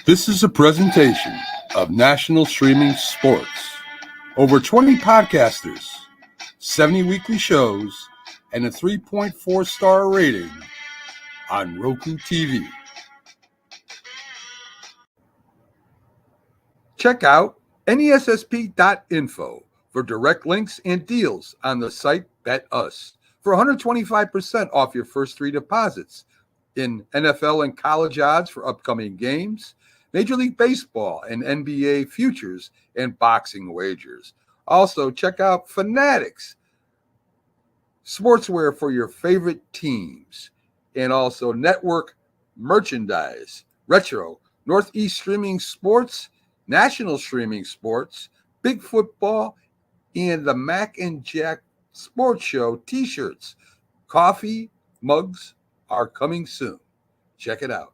This is a presentation of National Streaming Sports. Over 20 podcasters, 70 weekly shows, and a 3.4-star rating on Roku TV. Check out nessp.info for direct links and deals on the site Bet Us for 125% off your first 3 deposits in NFL and college odds for upcoming games, Major League Baseball and NBA futures, and boxing wagers. Also, check out Fanatics, sportswear for your favorite teams, and also network merchandise, retro, Northeast Streaming Sports, National Streaming Sports, Big Football, and the Mac and Jack Sports Show t-shirts. Coffee mugs are coming soon. Check it out.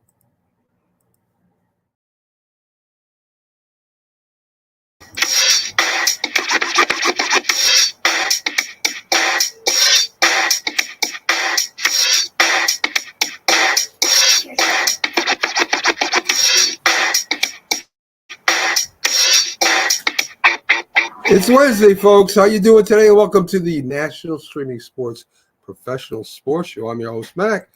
It's Wednesday, folks. How you doing today? Welcome to the National Streaming Sports Professional Sports Show. I'm your host, Mac.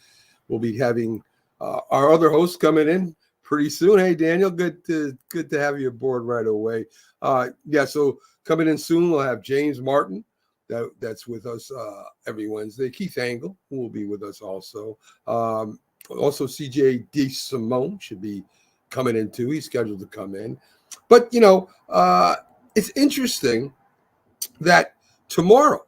We'll be having our other host coming in pretty soon. Hey, Daniel, good to have you aboard right away. So coming in soon, we'll have James Martin. That's with us every Wednesday. Keith Angle, who will be with us also. Also, CJ DeSimone should be coming in too. He's scheduled to come in. But, it's interesting that tomorrow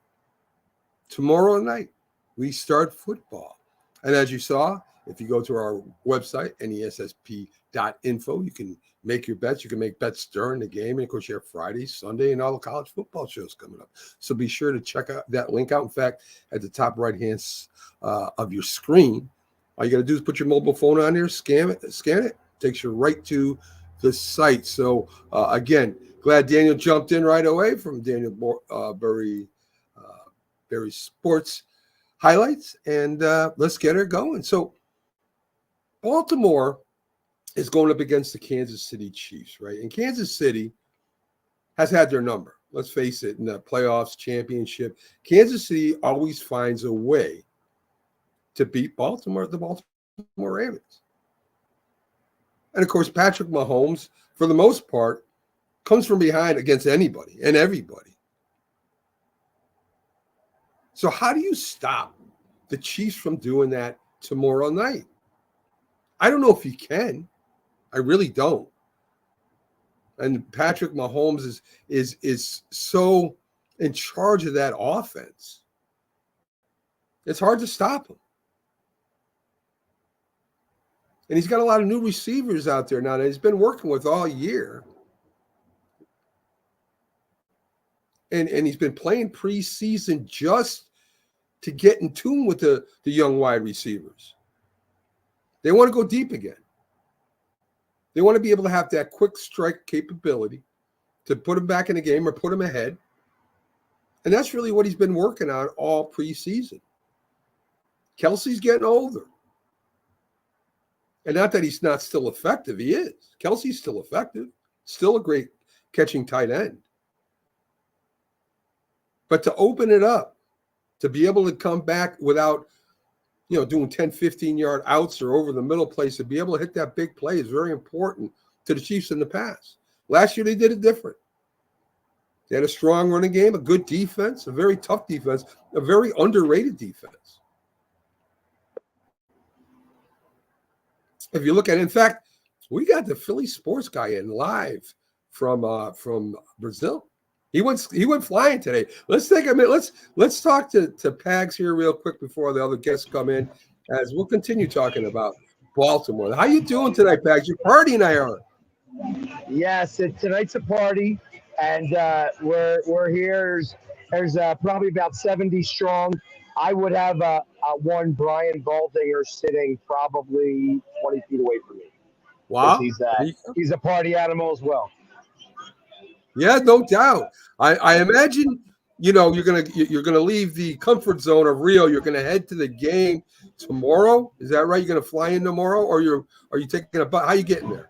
night, we start football. And as you saw, if you go to our website, nessp.info, you can make your bets. You can make bets during the game. And, of course, you have Friday, Sunday, and all the college football shows coming up. So be sure to check out that link out. In fact, at the top right-hand of your screen, all you got to do is put your mobile phone on there, scan it, takes you right to the site. So, again, glad Daniel jumped in right away from Daniel Berry Sports Highlights, and let's get her going. So Baltimore is going up against the Kansas City Chiefs, right? And Kansas City has had their number. Let's face it, in the playoffs, championship, Kansas City always finds a way to beat Baltimore, the Baltimore Ravens. And, of course, Patrick Mahomes, for the most part, comes from behind against anybody and everybody. So how do you stop the Chiefs from doing that tomorrow night? I don't know if you can. I really don't. And Patrick Mahomes is so in charge of that offense. It's hard to stop him. And he's got a lot of new receivers out there now that he's been working with all year. And he's been playing preseason just to get in tune with the young wide receivers. They want to go deep again. They want to be able to have that quick strike capability to put them back in the game or put them ahead. And that's really what he's been working on all preseason. Kelsey's getting older. And not that he's not still effective. He is. Kelsey's still effective. Still a great catching tight end. But to open it up, to be able to come back without, doing 10, 15-yard outs or over the middle plays, to be able to hit that big play is very important to the Chiefs in the past. Last year, they did it different. They had a strong running game, a good defense, a very tough defense, a very underrated defense. If you look at it, in fact, we got the Philly sports guy in live from Brazil. He went flying today. Let's take a minute. Let's talk to Pags here real quick before the other guests come in, as we'll continue talking about Baltimore. How you doing tonight, Pags? You're partying, I heard. Yes, tonight's a party, and we're here. There's probably about 70 strong. I would have one Brian Baldinger sitting probably 20 feet away from me. Wow, he's a party animal as well. Yeah, no doubt. I imagine you're gonna leave the comfort zone of Rio. You're gonna head to the game tomorrow. Is that right? You're gonna fly in tomorrow, or are you taking a bus? How are you getting there?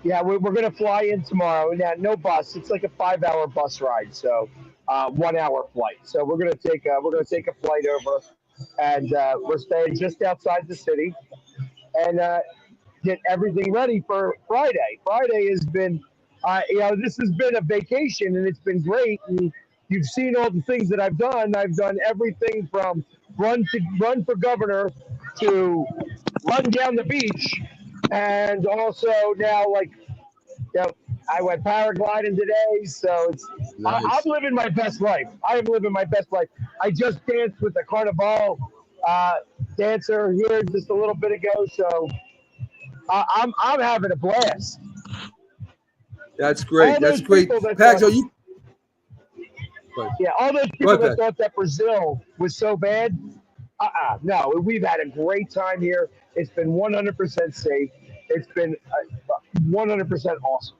Yeah, we're going to fly in tomorrow. Now, no bus. It's like a 5-hour bus ride, so 1 hour flight. So we're going to take a flight over, and we're staying just outside the city, and get everything ready for Friday. Friday has been, this has been a vacation, and it's been great. And you've seen all the things that I've done. I've done everything from run for governor to run down the beach, and also now I went paragliding today, so I'm Nice. living my best life. I am living my best life. I just danced with the Carnival uh, dancer here just a little bit ago, so I'm having a blast. That's All great. That's those great. people that Pags, thought, are you? yeah, all those Go people ahead, that Pags. thought that Brazil was so bad, no, we've had a great time here. It's been 100% safe. It's been 100% awesome.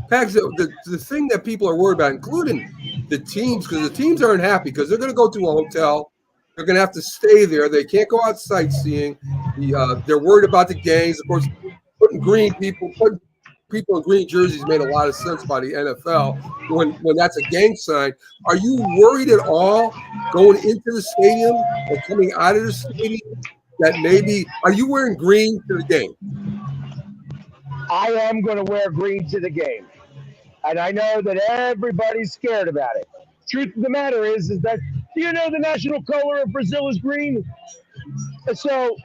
Pags, the thing that people are worried about, including the teams, because the teams aren't happy because they're going to go to a hotel. They're going to have to stay there. They can't go out sightseeing. They're worried about the gangs. Of course, putting people in green jerseys made a lot of sense by the NFL when that's a gang sign. Are you worried at all going into the stadium or coming out of the stadium that maybe are you wearing green to the game? I am going to wear green to the game. And I know that everybody's scared about it. Truth of the matter is that the national color of Brazil is green. So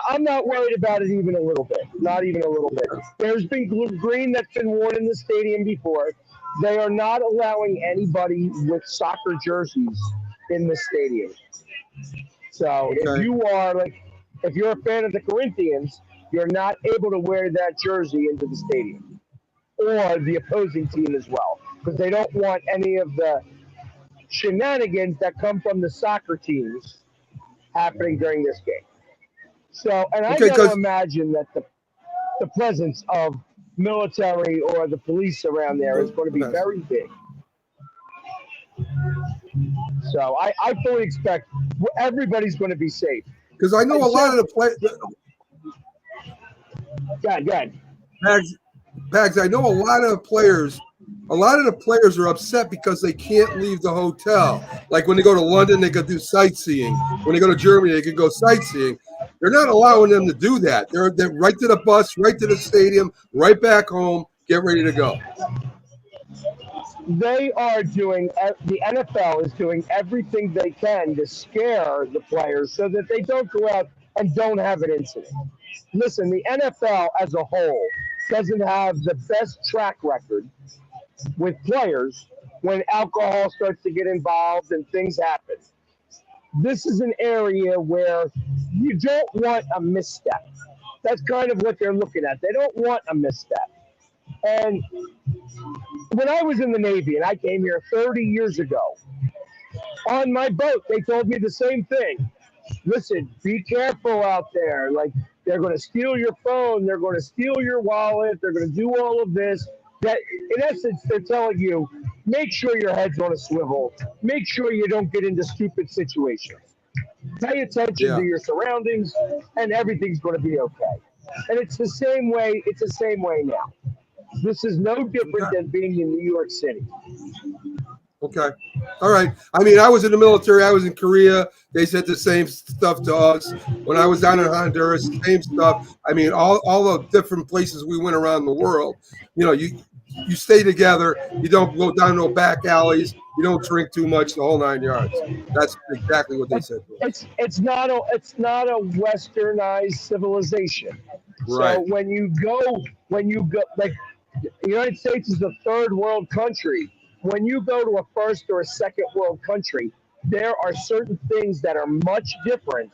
I'm not worried about it even a little bit. Not even a little bit. There's been green that's been worn in the stadium before. They are not allowing anybody with soccer jerseys in the stadium. So Okay. if you're a fan of the Corinthians, you're not able to wear that jersey into the stadium or the opposing team as well, because they don't want any of the shenanigans that come from the soccer teams happening during this game. So, and I Okay, got to because imagine that the presence of military or the police around there is going to be very big. So I fully expect everybody's going to be safe. because I know a lot of the play. Yeah. Pags, I know a lot of the players. A lot of the players are upset because they can't leave the hotel. Like when they go to London, they could do sightseeing. When they go to Germany, they could go sightseeing. They're not allowing them to do that. They're right to the bus, right to the stadium, right back home, get ready to go. They are the NFL is doing everything they can to scare the players so that they don't go out and don't have an incident. Listen, the NFL as a whole doesn't have the best track record with players when alcohol starts to get involved and things happen. This is an area where you don't want a misstep. That's kind of what they're looking at. They don't want a misstep. And when I was in the Navy and I came here 30 years ago, on my boat, they told me the same thing. Listen, be careful out there. Like, they're going to steal your phone, they're going to steal your wallet, they're going to do all of this. That, in essence, they're telling you, make sure your head's on a swivel. Make sure you don't get into stupid situations. Pay attention to Yeah. your surroundings, and everything's going to be okay. And it's the same way. It's the same way now. This is no different than being in New York City. Okay. All right. I mean, I was in the military. I was in Korea. They said the same stuff to us. When I was down in Honduras, same stuff. I mean, all the different places we went around the world. You stay together. You don't go down no back alleys. You don't drink too much. The whole 9 yards. That's exactly what they said to us. It's not a westernized civilization. Right. So when you go like the United States is a third world country. When you go to a first or a second world country, there are certain things that are much different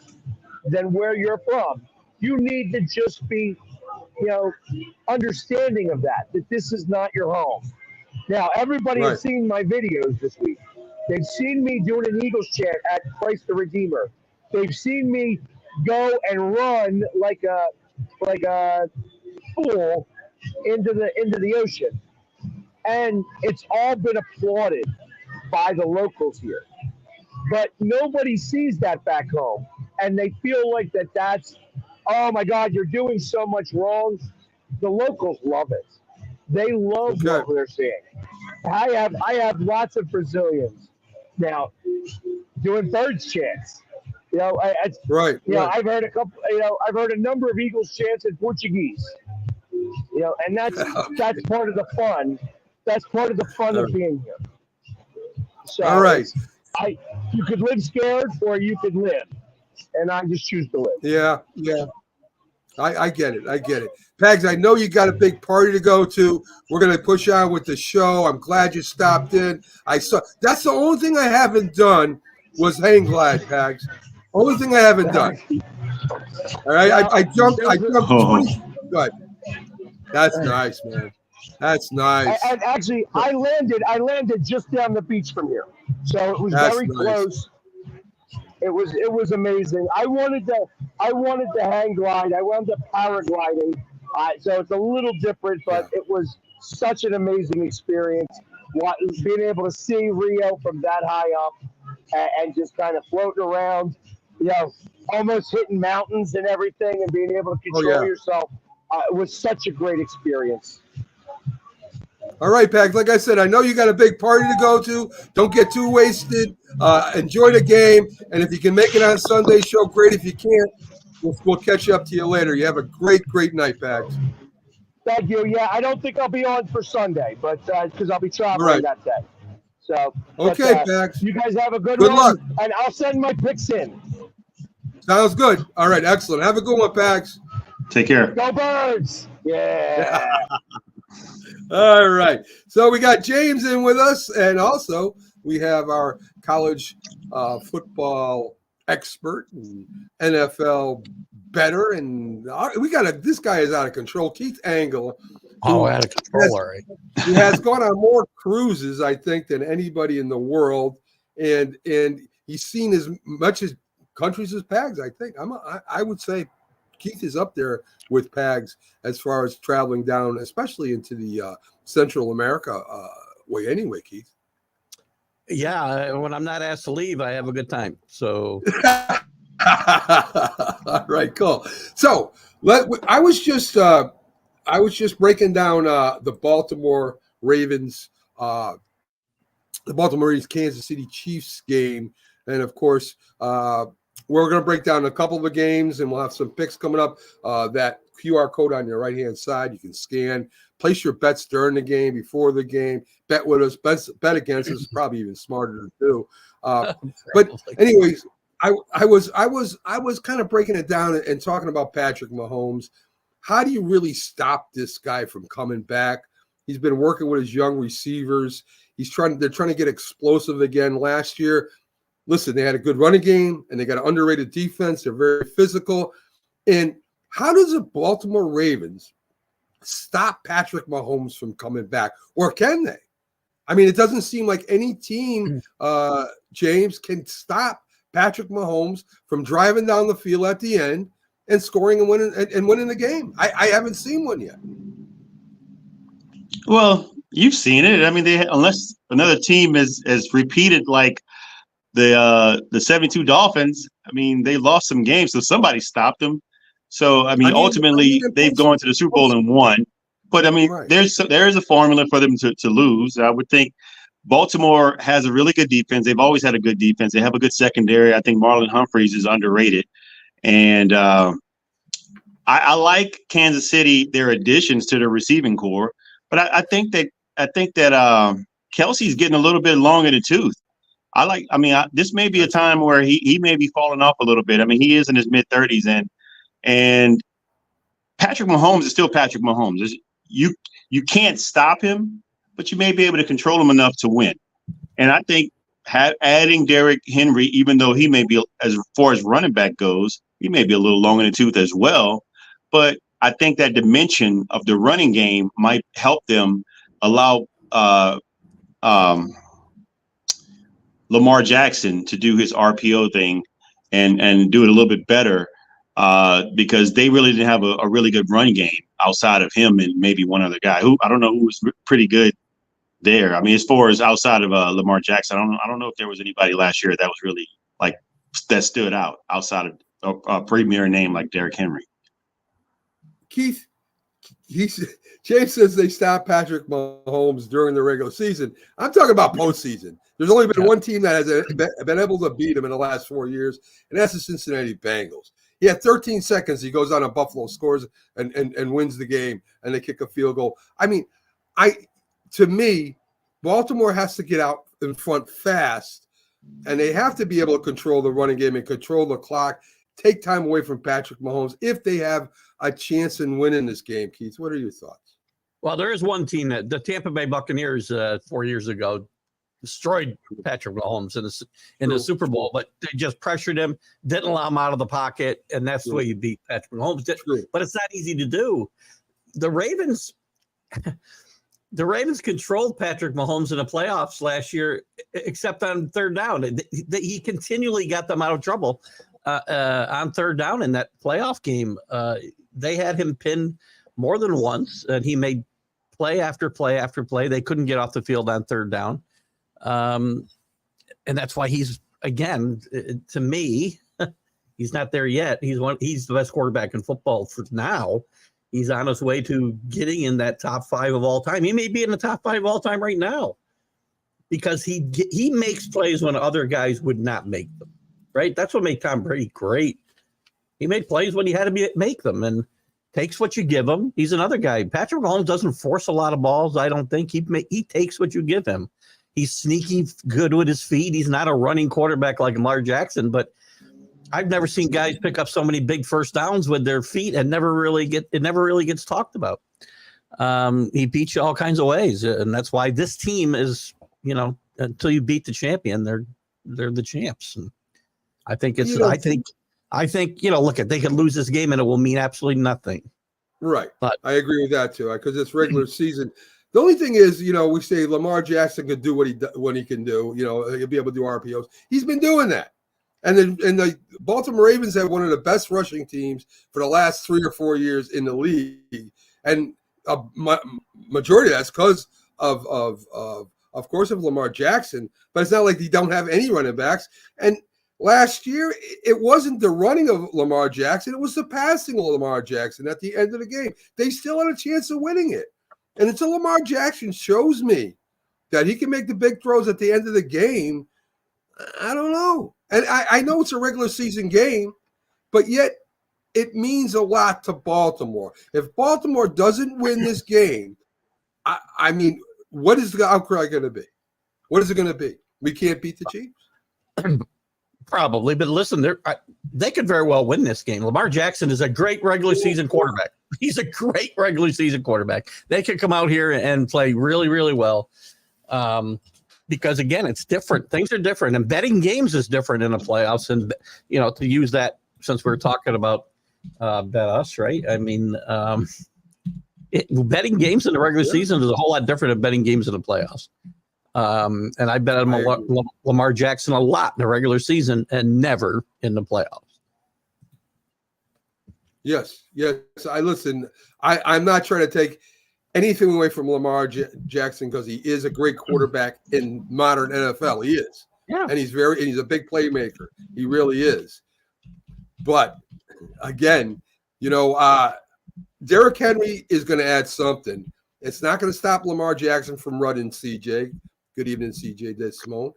than where you're from. You need to just be, understanding of that this is not your home. Now, everybody Right. has seen my videos this week. They've seen me doing an Eagles chant at Christ the Redeemer. They've seen me go and run like a fool into the ocean. and it's all been applauded by the locals here. But nobody sees that back home, and they feel like that's, oh my God, you're doing so much wrong. The locals love it. They love Okay. what they're seeing. I have lots of Brazilians now doing birds chants. Right. I've heard a couple. I've heard a number of Eagles chants in Portuguese. And that's part of the fun. That's part of the fun of being here. So all right. You could live scared or you could live, and I just choose to live. Yeah. I get it. Pags, I know you got a big party to go to. We're going to push on with the show. I'm glad you stopped in. That's the only thing I haven't done was hang glide, Pags. Only thing I haven't done. All right. Well, I jumped 20. Oh. Good. That's nice, man. That's nice. And actually, I landed just down the beach from here, so it was very close. It was amazing. I wanted to hang glide. I wound up paragliding, so it's a little different, but it was such an amazing experience. Being able to see Rio from that high up and just kind of floating around, almost hitting mountains and everything, and being able to control yourself. It was such a great experience. All right, Pags. Like I said, I know you got a big party to go to. Don't get too wasted. Enjoy the game. And if you can make it on Sunday show, great. If you can't, we'll catch up to you later. You have a great night, Pags. Thank you. Yeah, I don't think I'll be on for Sunday, but because I'll be traveling that day. So okay, Pags. You guys have a good one. Luck. And I'll send my picks in. Sounds good. All right, excellent. Have a good one, Pags. Take care. Go Birds! Yeah. All right. So we got James in with us, and also we have our college football expert and NFL bettor, and this guy is out of control. Keith Angle. Out of control, all right. He has gone on more cruises, I think, than anybody in the world, and he's seen as much as countries as Pags. I think I would say Keith is up there with Pags as far as traveling down, especially into the Central America way. Anyway, Keith. Yeah, when I'm not asked to leave, I have a good time. So, all right, cool. So I was just breaking down the Baltimore Ravens, the Baltimore Ravens Kansas City Chiefs game, and of course, we're going to break down a couple of the games, and we'll have some picks coming up. That QR code on your right-hand side, you can scan. Place your bets during the game, before the game. Bet with us. Bet against us. Probably even smarter to do. But anyways, I was kind of breaking it down and talking about Patrick Mahomes. How do you really stop this guy from coming back? He's been working with his young receivers. They're trying to get explosive again. Last year, listen, they had a good running game and they got an underrated defense. They're very physical. And how does the Baltimore Ravens stop Patrick Mahomes from coming back? Or can they? I mean, it doesn't seem like any team, James, can stop Patrick Mahomes from driving down the field at the end and scoring and winning the game. I haven't seen one yet. Well, you've seen it. I mean, unless another team is repeated like the 72 Dolphins, I mean, they lost some games, so somebody stopped them. So, I mean ultimately, they've gone to the Super Bowl and won. But, I mean, there is a formula for them to lose. I would think Baltimore has a really good defense. They've always had a good defense. They have a good secondary. I think Marlon Humphreys is underrated. And I like Kansas City, their additions to the receiving core. But I think that Kelsey's getting a little bit long in the tooth. This may be a time where he may be falling off a little bit. I mean, he is in his mid-30s, and Patrick Mahomes is still Patrick Mahomes. You can't stop him, but you may be able to control him enough to win. And I think adding Derrick Henry, even though he may be, as far as running back goes, he may be a little long in the tooth as well. But I think that dimension of the running game might help them allow Lamar Jackson to do his RPO thing and do it a little bit better because they really didn't have a really good run game outside of him and maybe one other guy who I don't know who was pretty good there. I mean, as far as outside of Lamar Jackson, I don't know if there was anybody last year that was really like that stood out outside of a premier name like Derrick Henry. Keith, James says they stopped Patrick Mahomes during the regular season. I'm talking about postseason. There's only been one team that has been able to beat him in the last 4 years, and that's the Cincinnati Bengals. He had 13 seconds. He goes on and Buffalo, scores and wins the game, and they kick a field goal. I mean, to me, Baltimore has to get out in front fast, and they have to be able to control the running game and control the clock, take time away from Patrick Mahomes if they have a chance in winning this game. Keith, what are your thoughts? Well, there is one team that the Tampa Bay Buccaneers 4 years ago destroyed Patrick Mahomes in the Super Bowl, but they just pressured him, didn't allow him out of the pocket, and that's the way you beat Patrick Mahomes. But it's not easy to do. The Ravens controlled Patrick Mahomes in the playoffs last year, except on third down. He continually got them out of trouble on third down in that playoff game. They had him pinned more than once, and he made play after play after play. They couldn't get off the field on third down. And that's why he's, again, to me, he's not there yet. He's the best quarterback in football for now. He's on his way to getting in that top 5 of all time. He may be in the top 5 of all time right now because he makes plays when other guys would not make them, right? That's what made Tom Brady great. He made plays when he had to make them and takes what you give him. He's another guy. Patrick Mahomes doesn't force a lot of balls, I don't think. He takes what you give him. He's sneaky good with his feet. He's not a running quarterback like Lamar Jackson, but I've never seen guys pick up so many big first downs with their feet and never really gets talked about. He beats you all kinds of ways, and that's why this team is, until you beat the champion, they're the champs. And I think I think look, they could lose this game and it will mean absolutely nothing. Right. But I agree with that too, because it's regular season. The only thing is, we say Lamar Jackson can do what he can do. He'll be able to do RPOs. He's been doing that. And the Baltimore Ravens have one of the best rushing teams for the last 3 or 4 years in the league. And a majority of that's because of course, of Lamar Jackson. But it's not like they don't have any running backs. And last year, it wasn't the running of Lamar Jackson. It was the passing of Lamar Jackson at the end of the game. They still had a chance of winning it. And until Lamar Jackson shows me that he can make the big throws at the end of the game, I don't know. And I know it's a regular season game, but yet it means a lot to Baltimore. If Baltimore doesn't win this game, I mean, what is the outcry going to be? What is it going to be? We can't beat the Chiefs? Probably, but listen, they could very well win this game. Lamar Jackson is a great regular season quarterback. He's a great regular season quarterback. They could come out here and play really, really well. Because again, it's different. Things are different, and betting games is different in the playoffs. And to use that, since we're talking about bet us, right? I mean, betting games in the regular season is a whole lot different than betting games in the playoffs. And I bet on Lamar Jackson a lot in the regular season and never in the playoffs. Yes. I'm not trying to take anything away from Lamar Jackson because he is a great quarterback in modern NFL. He is. Yeah. And he's a big playmaker. He really is. But again, Derrick Henry is going to add something. It's not going to stop Lamar Jackson from running, CJ. Good evening, CJ Desmond.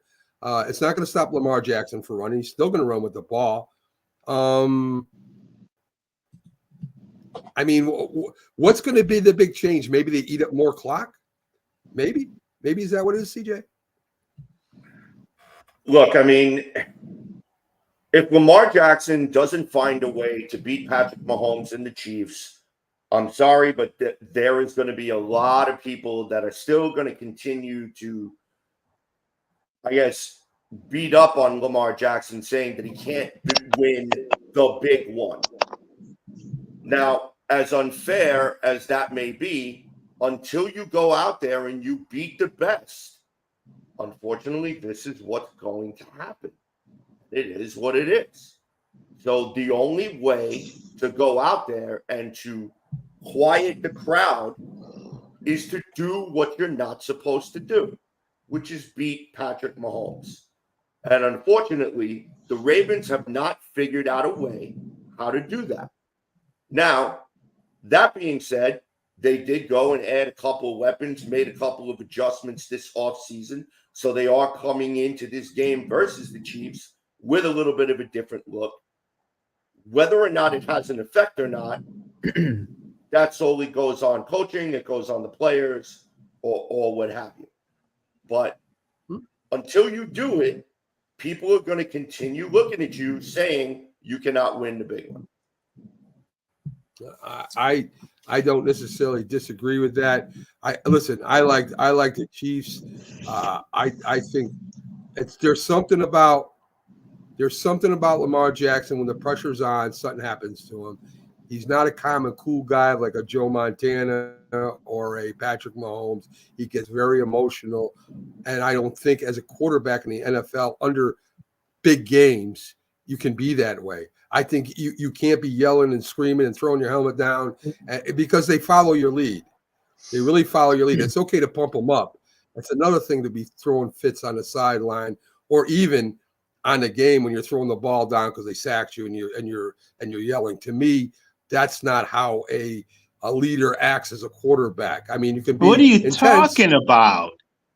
It's not going to stop Lamar Jackson from running. He's still going to run with the ball. I mean, what's going to be the big change? Maybe they eat up more clock? Maybe is that what it is, CJ? Look, I mean, if Lamar Jackson doesn't find a way to beat Patrick Mahomes and the Chiefs, I'm sorry, but there is going to be a lot of people that are still going to continue to, I guess, beat up on Lamar Jackson, saying that he can't win the big one. Now, as unfair as that may be, until you go out there and you beat the best, unfortunately, this is what's going to happen. It is what it is. So the only way to go out there and to quiet the crowd is to do what you're not supposed to do, which is beat Patrick Mahomes. And unfortunately, the Ravens have not figured out a way how to do that. Now, that being said, they did go and add a couple of weapons, made a couple of adjustments this offseason. So they are coming into this game versus the Chiefs with a little bit of a different look. Whether or not it has an effect or not, that solely goes on coaching, it goes on the players, or what have you. But until you do it, people are going to continue looking at you saying you cannot win the big one. I don't necessarily disagree with that. I like the Chiefs. I think there's something about Lamar Jackson when the pressure's on, something happens to him. He's not a common cool guy like a Joe Montana or a Patrick Mahomes. He gets very emotional, and I don't think as a quarterback in the NFL under big games you can be that way. I think you can't be yelling and screaming and throwing your helmet down because they follow your lead. They really follow your lead. It's okay to pump them up. It's another thing to be throwing fits on the sideline or even on the game when you're throwing the ball down because they sacked you and you're yelling. To me, that's not how a leader acts as a quarterback. I mean, you can be. What are you intense. talking about?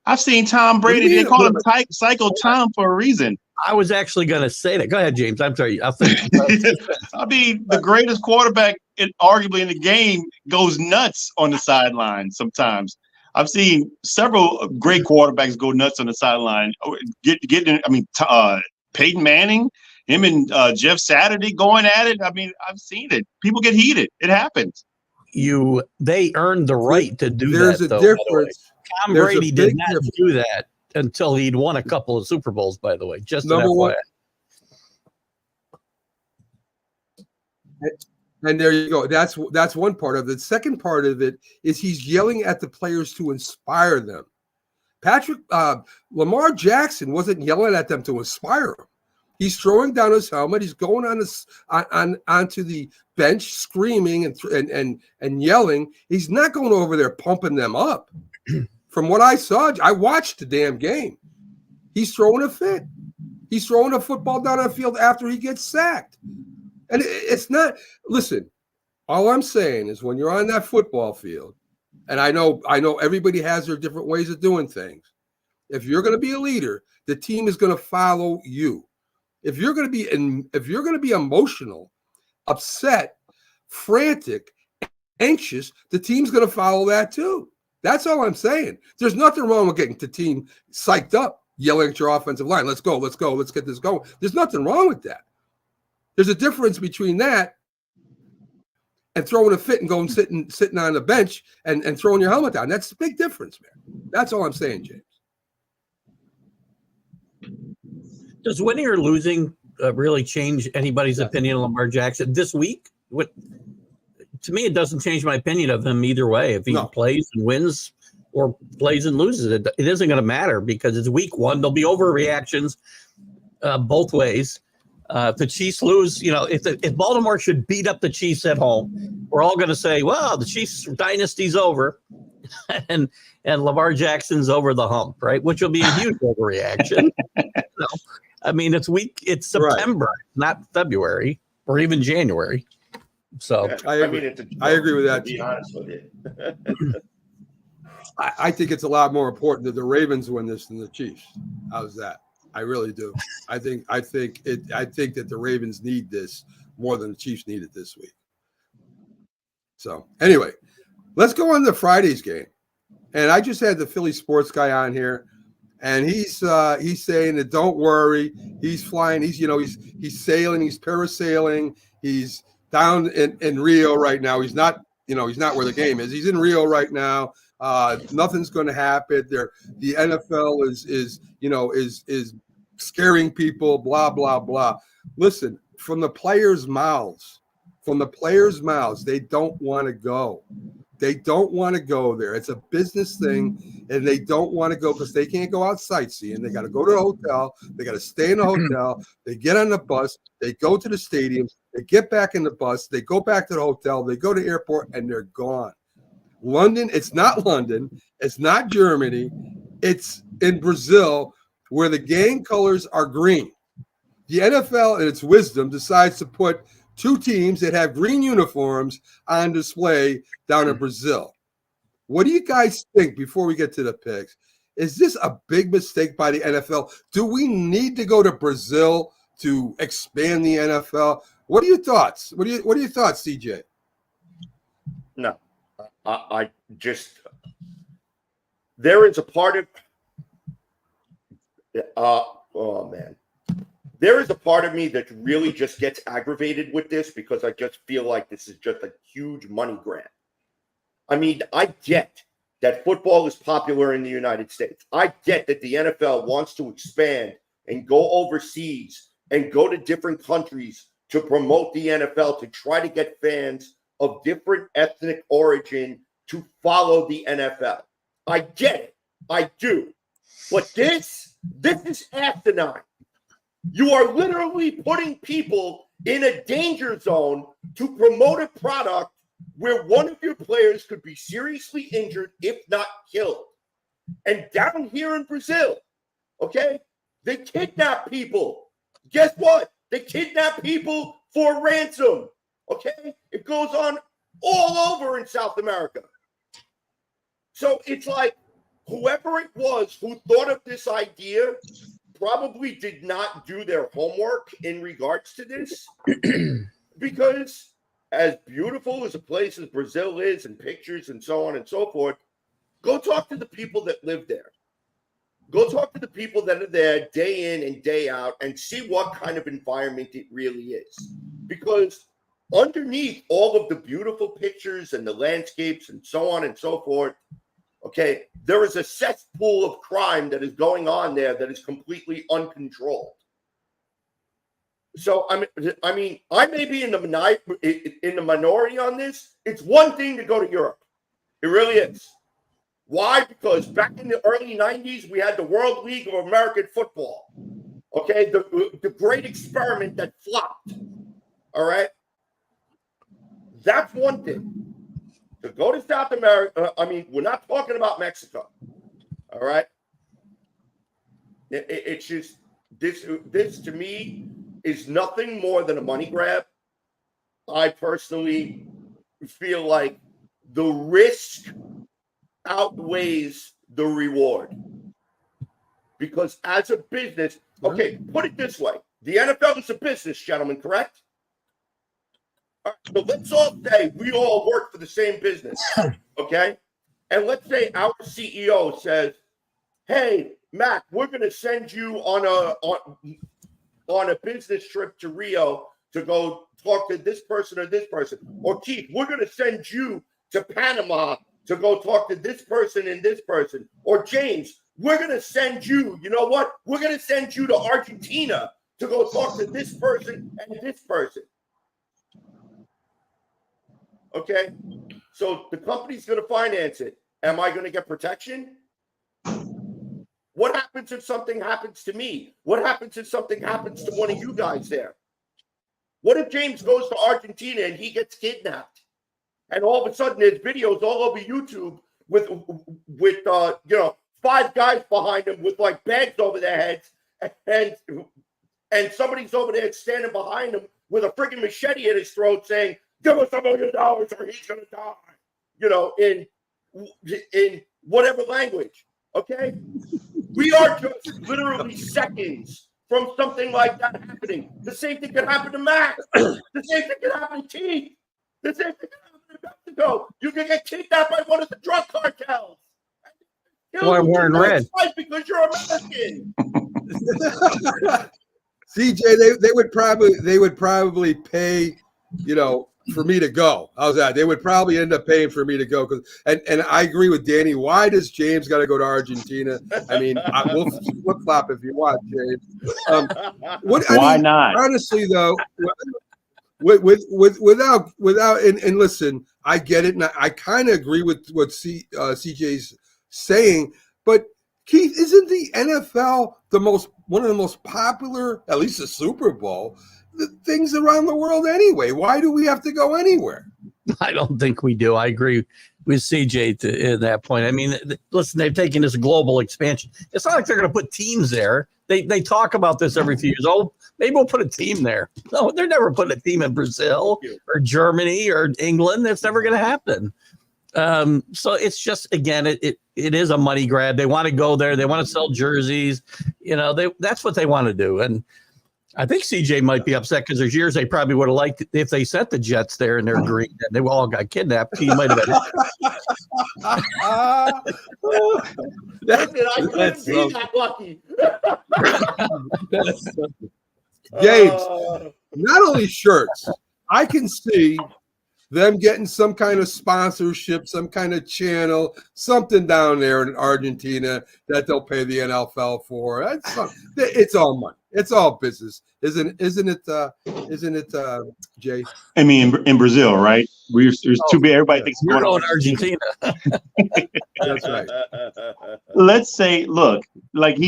I've seen Tom Brady. They call him Psycho Tom for a reason. I was actually going to say that. Go ahead, James. I'm sorry. I think. I mean, the greatest quarterback, arguably in the game, goes nuts on the sideline sometimes. I've seen several great quarterbacks go nuts on the sideline. Peyton Manning, him and Jeff Saturday going at it. I mean, I've seen it. People get heated. It happens. They earned the right to do There's that. There's a difference. Tom Brady did not do that until he'd won a couple of Super Bowls, by the way. Just number one. And there you go. That's one part of it. The second part of it is he's yelling at the players to inspire them. Lamar Jackson wasn't yelling at them to inspire them. He's throwing down his helmet. He's going onto the bench, screaming and yelling. He's not going over there pumping them up. From what I saw, I watched the damn game. He's throwing a fit. He's throwing a football down the field after he gets sacked. And it's not. Listen, all I'm saying is when you're on that football field, and I know everybody has their different ways of doing things. If you're going to be a leader, the team is going to follow you. If you're going to be emotional, upset, frantic, anxious, the team's going to follow that too. That's all I'm saying. There's nothing wrong with getting the team psyched up, yelling at your offensive line. Let's go, let's get this going. There's nothing wrong with that. There's a difference between that and throwing a fit and going sitting on the bench and throwing your helmet down. That's a big difference, man. That's all I'm saying, James. Does winning or losing really change anybody's opinion of Lamar Jackson this week? To me, it doesn't change my opinion of him either way. If he plays and wins or plays and loses, it isn't going to matter because it's week one. There'll be overreactions both ways. If the Chiefs lose, if Baltimore should beat up the Chiefs at home, we're all going to say, well, the Chiefs dynasty's over and Lamar Jackson's over the hump, right? Which will be a huge overreaction. I mean, it's September, not February or even January. So I agree with that. To be honest with you. I think it's a lot more important that the Ravens win this than the Chiefs. How's that? I really do. I think that the Ravens need this more than the Chiefs need it this week. So anyway, let's go on to Friday's game. And I just had the Philly sports guy on here, and he's saying that don't worry. He's flying. He's sailing. He's parasailing. He's down in Rio right now. He's not where the game is. He's in Rio right now. Nothing's going to happen. The NFL is scaring people. Blah blah blah. Listen, from the players' mouths, they don't want to go. They don't want to go there. It's a business thing, and they don't want to go because they can't go out sightseeing. They got to go to the hotel. They got to stay in the hotel. They get on the bus. They go to the stadiums. They get back in the bus. They go back to the hotel. They go to the airport, and they're gone. London. It's not London. It's not Germany. It's in Brazil, where the gang colors are green. The NFL, in its wisdom, decides to put two teams that have green uniforms on display down in Brazil. What do you guys think before we get to the picks? Is this a big mistake by the NFL? Do we need to go to Brazil to expand the NFL? What are your thoughts? What are your thoughts, CJ? No, I just, there is a part of oh man, there is a part of me that really just gets aggravated with this because I just feel like this is just a huge money grab. I mean, I get that football is popular in the United States. I get that the NFL wants to expand and go overseas and go to different countries to promote the NFL, to try to get fans of different ethnic origin to follow the NFL. I get it. I do. But this is asinine. You are literally putting people in a danger zone to promote a product where one of your players could be seriously injured, if not killed. And down here in Brazil, okay, they kidnap people. Guess what? They kidnap people for ransom. Okay? It goes on all over in South America. So it's like whoever it was who thought of this idea probably did not do their homework in regards to this. Because as beautiful as a place as Brazil is, and pictures and so on and so forth, go talk to the people that live there. Go talk to the people that are there day in and day out and see what kind of environment it really is. Because underneath all of the beautiful pictures and the landscapes and so on and so forth, okay, there is a cesspool of crime that is going on there that is completely uncontrolled. So I mean, I may be in the minority on this. It's one thing to go to Europe. It really is. Why? Because back in the early 90s, we had the World League of American Football. Okay, the great experiment that flopped. All right, that's one thing. To go to South America, I mean, we're not talking about Mexico. All right, it's just this to me is nothing more than a money grab. I personally feel like the risk outweighs the reward. Because as a business, okay, put it this way. The NFL is a business, gentlemen, correct? All right, so let's all say we all work for the same business, okay? And let's say our CEO says, hey, Mac, we're going to send you on a business trip to Rio to go talk to this person or this person. Or Keith, we're going to send you to Panama to go talk to this person and this person. Or James, we're going to send you, you know what? We're going to send you to Argentina to go talk to this person and this person. Okay? So the company's going to finance it. Am I going to get protection? What happens if something happens to me? What happens if something happens to one of you guys there? What if James goes to Argentina and he gets kidnapped? And all of a sudden there's videos all over YouTube with you know, 5 guys behind him with like bags over their heads, and somebody's over there standing behind him with a freaking machete at his throat saying, give us $1 million or he's gonna die. You know, in whatever language. Okay? We are just literally seconds from something like that happening. The same thing could happen to Max. The same thing could happen to Keith. The same thing could happen to Mexico. You can get kidnapped by one of the drug cartels. Well, I'm wearing red. Because you're American. CJ, they would probably pay, you know, for me to go. How's that? They would probably end up paying for me to go. And I agree with Danny. Why does James got to go to Argentina? I mean, we'll flip flop if you want, James. Why not? Honestly, though, without and listen, I get it, and I kind of agree with what CJ's saying. But Keith, isn't the NFL one of the most popular, at least the Super Bowl, things around the world anyway? Why do we have to go anywhere? I don't think we do. I agree with CJ at that point. I mean, listen, they've taken this global expansion. It's not like they're going to put teams there. They talk about this every few years. Oh, maybe we'll put a team there. No, they're never putting a team in Brazil or Germany or England. That's never going to happen. So it's just, again, it is a money grab. They want to go there. They want to sell jerseys. That's what they want to do. And I think CJ might be upset because there's years they probably would have liked it if they sent the Jets there and they're green and they all got kidnapped. He might have been. Listen, I couldn't be that lucky. James, not only shirts, I can see them getting some kind of sponsorship, some kind of channel, something down there in Argentina that they'll pay the NFL for. It's all money. It's all business, isn't it, Jay? I mean, in Brazil, right? There's too big. Everybody thinks You're going to Argentina. That's right. Let's say, look, like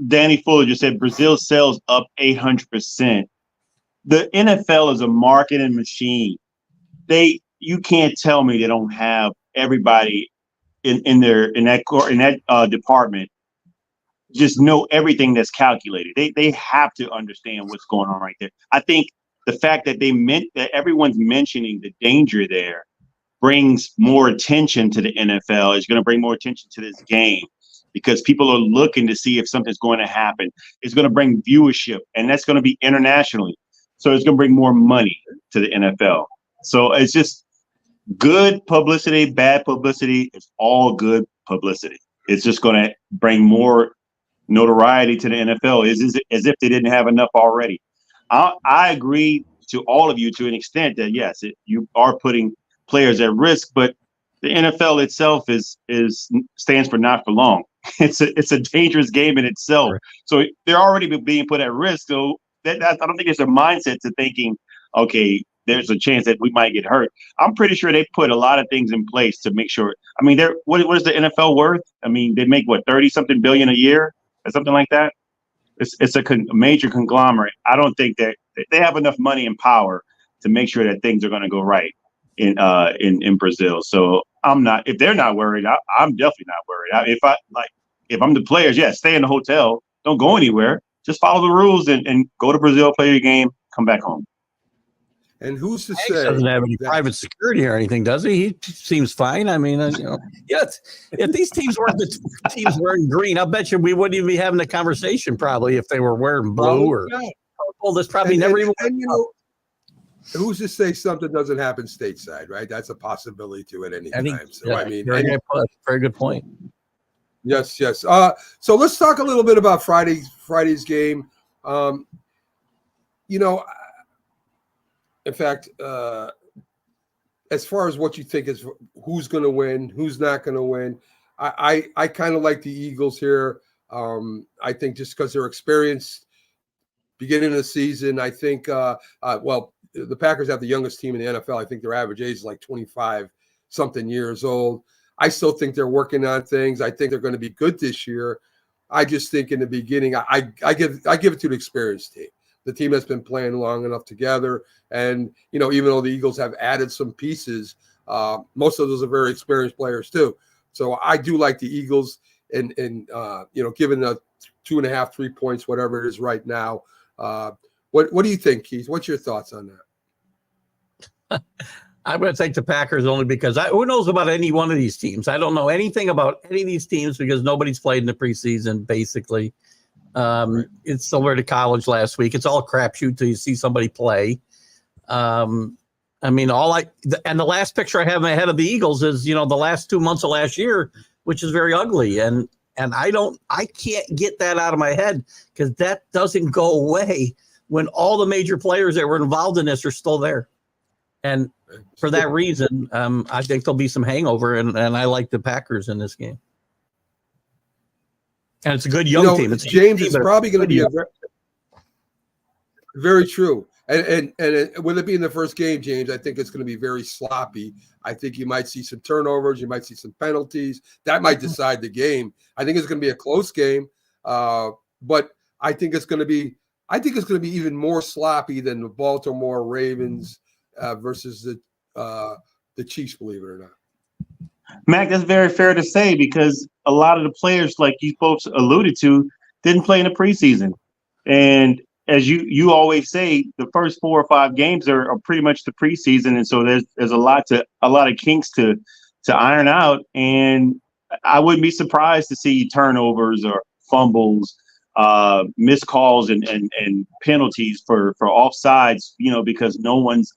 Danny Fuller just said, Brazil sells up 800%. The NFL is a marketing machine. You can't tell me they don't have everybody in that department just know everything that's calculated. They have to understand what's going on right there. I think the fact that that everyone's mentioning the danger there brings more attention to the NFL. Is going to bring more attention to this game because people are looking to see if something's going to happen. It's going to bring viewership, and that's going to be internationally. So it's going to bring more money to the NFL. So it's just good publicity, bad publicity. It's all good publicity. It's just going to bring more notoriety to the NFL as if they didn't have enough already. I agree to all of you to an extent that, yes, you are putting players at risk, but the NFL itself stands for not for long. It's a dangerous game in itself. Right. So they're already being put at risk. So I don't think it's a mindset to thinking, okay, there's a chance that we might get hurt. I'm pretty sure they put a lot of things in place to make sure. I mean, what is the NFL worth? I mean, they make 30-something billion a year or something like that. It's a major conglomerate. I don't think that they have enough money and power to make sure that things are going to go right in Brazil. So if they're not worried, I'm definitely not worried. If I'm the players, stay in the hotel, don't go anywhere, just follow the rules and go to Brazil, play your game, come back home. And who's to Hanks say doesn't have any private security or anything, does he? He seems fine. I mean, if these teams wearing green, I'll bet you we wouldn't even be having a conversation probably if they were wearing blue or purple. This probably never even. And who's to say something doesn't happen stateside, right? That's a possibility too at any time. So I mean, very good point. Yes. So let's talk a little bit about Friday's game. In fact, as far as what you think is who's going to win, who's not going to win, I kind of like the Eagles here. I think just because they're experienced beginning of the season, I think, the Packers have the youngest team in the NFL. I think their average age is like 25-something years old. I still think they're working on things. I think they're going to be good this year. I just think in the beginning, I give it to the experienced team. The team that's been playing long enough together. And, even though the Eagles have added some pieces, most of those are very experienced players too. So I do like the Eagles and given the 2.5, 3 points, whatever it is right now. What do you think, Keith? What's your thoughts on that? I'm going to take the Packers only because who knows about any one of these teams? I don't know anything about any of these teams because nobody's played in the preseason, basically. It's similar to college last week. It's all a crapshoot till you see somebody play. I mean, and the last picture I have in my head of the Eagles is, the last 2 months of last year, which is very ugly. And I can't get that out of my head because that doesn't go away when all the major players that were involved in this are still there. And for that reason, I think there'll be some hangover and I like the Packers in this game. And it's a good young team. It's probably going to be very true. And with it being the first game, James, I think it's going to be very sloppy. I think you might see some turnovers. You might see some penalties. That might decide the game. I think it's going to be a close game. But I think it's going to be even more sloppy than the Baltimore Ravens versus the Chiefs, believe it or not. Mac, that's very fair to say because a lot of the players, like you folks alluded to, didn't play in the preseason. And as you always say, the first 4 or 5 games are pretty much the preseason, and so there's a lot of kinks to iron out. And I wouldn't be surprised to see turnovers or fumbles, missed calls, and penalties for offsides. Because no one's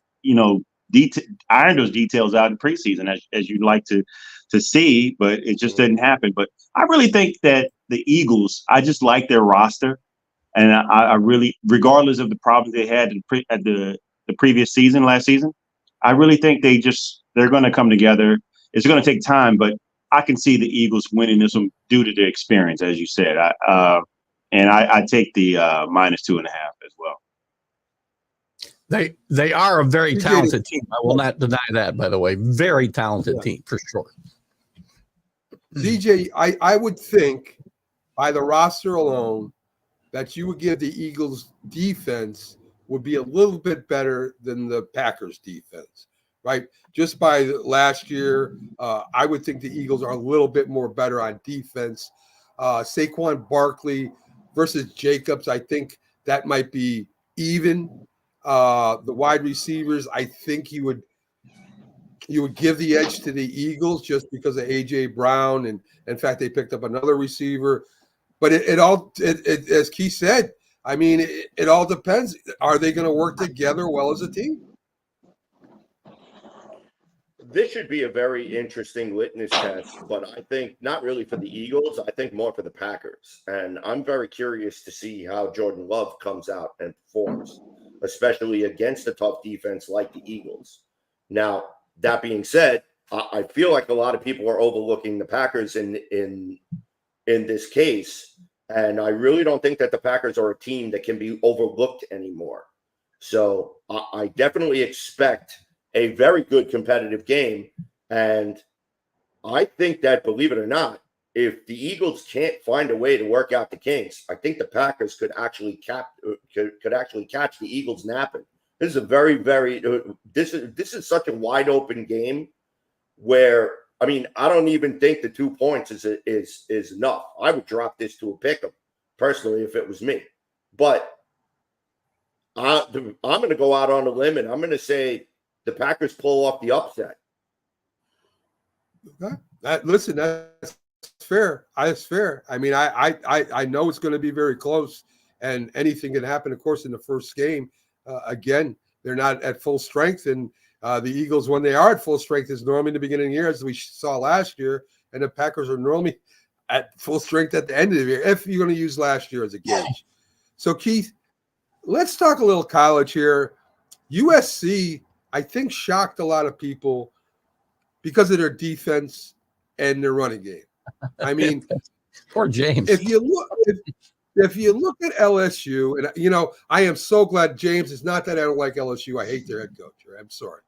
ironed those details out in preseason as you'd like to see, but it just didn't happen. But I really think that the Eagles, I just like their roster. And I really, regardless of the problems they had at the previous season, last season, I really think they're going to come together. It's going to take time, but I can see the Eagles winning this one due to their experience, as you said. I take the -2.5 as well. They are a very talented team. I will not deny that, by the way. Very talented team, for sure. DJ, I would think by the roster alone that you would give the Eagles defense would be a little bit better than the Packers defense, right? Just by last year, I would think the Eagles are a little bit more better on defense. Saquon Barkley versus Jacobs, I think that might be even. The wide receivers, I think you would give the edge to the Eagles just because of A.J. Brown. And in fact, they picked up another receiver. But it all, as Keith said, I mean, it all depends. Are they going to work together well as a team? This should be a very interesting litmus test, but I think not really for the Eagles. I think more for the Packers. And I'm very curious to see how Jordan Love comes out and performs, especially against a tough defense like the Eagles. Now, that being said, I feel like a lot of people are overlooking the Packers in this case. And I really don't think that the Packers are a team that can be overlooked anymore. So I definitely expect a very good competitive game. And I think that, believe it or not, if the Eagles can't find a way to work out the kinks, I think the Packers could actually catch the Eagles napping. This is a very, very this is such a wide open game where, I mean, I don't even think the 2 points is enough. I would drop this to a pick 'em personally if it was me. But I'm going to go out on a limb and I'm going to say the Packers pull off the upset. Okay. Listen, that's fair. That's fair. I mean, I know it's going to be very close, and anything can happen, of course, in the first game. Again, they're not at full strength, and the Eagles, when they are at full strength, is normally in the beginning of the year, as we saw last year, and the Packers are normally at full strength at the end of the year, if you're going to use last year as a gauge. So, Keith, let's talk a little college here. USC, I think, shocked a lot of people because of their defense and their running game. I mean, poor James. If you look at LSU, and I am so glad James. It's not that I don't like LSU. I hate their head coach. I'm sorry.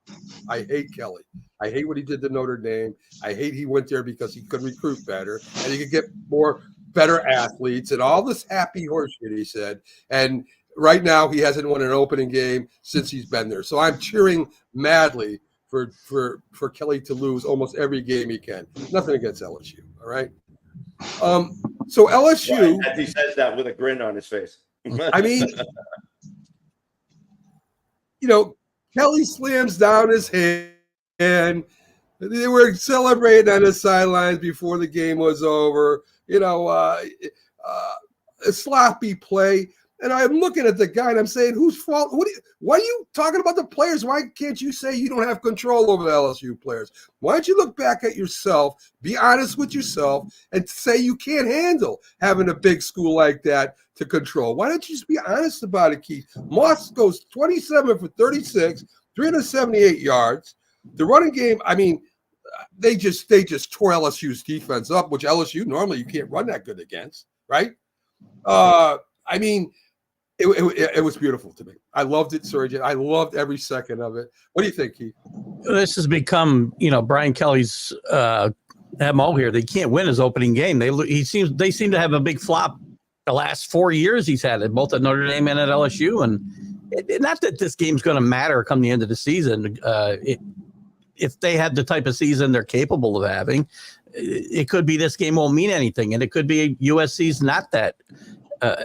I hate Kelly. I hate what he did to Notre Dame. I hate he went there because he could recruit better and he could get better athletes and all this happy horse shit he said. And right now he hasn't won an opening game since he's been there. So I'm cheering madly for Kelly to lose almost every game he can. Nothing against LSU. All right. So LSU, as he says that with a grin on his face. I mean, Kelly slams down his hand. They were celebrating on the sidelines before the game was over. A sloppy play. And I'm looking at the guy and I'm saying, whose fault? Why are you talking about the players? Why can't you say you don't have control over the LSU players? Why don't you look back at yourself, be honest with yourself, and say you can't handle having a big school like that to control? Why don't you just be honest about it, Keith? Moss goes 27 for 36, 378 yards. The running game, I mean, they just tore LSU's defense up, which LSU normally you can't run that good against, right? I mean, it was beautiful to me. I loved it, Sergeant. I loved every second of it. What do you think, Keith? This has become, Brian Kelly's MO here. They can't win his opening game. They seem to have a big flop the last 4 years he's had it, both at Notre Dame and at LSU. And not that this game's going to matter come the end of the season. if they had the type of season they're capable of having, it could be this game won't mean anything, and it could be USC's not that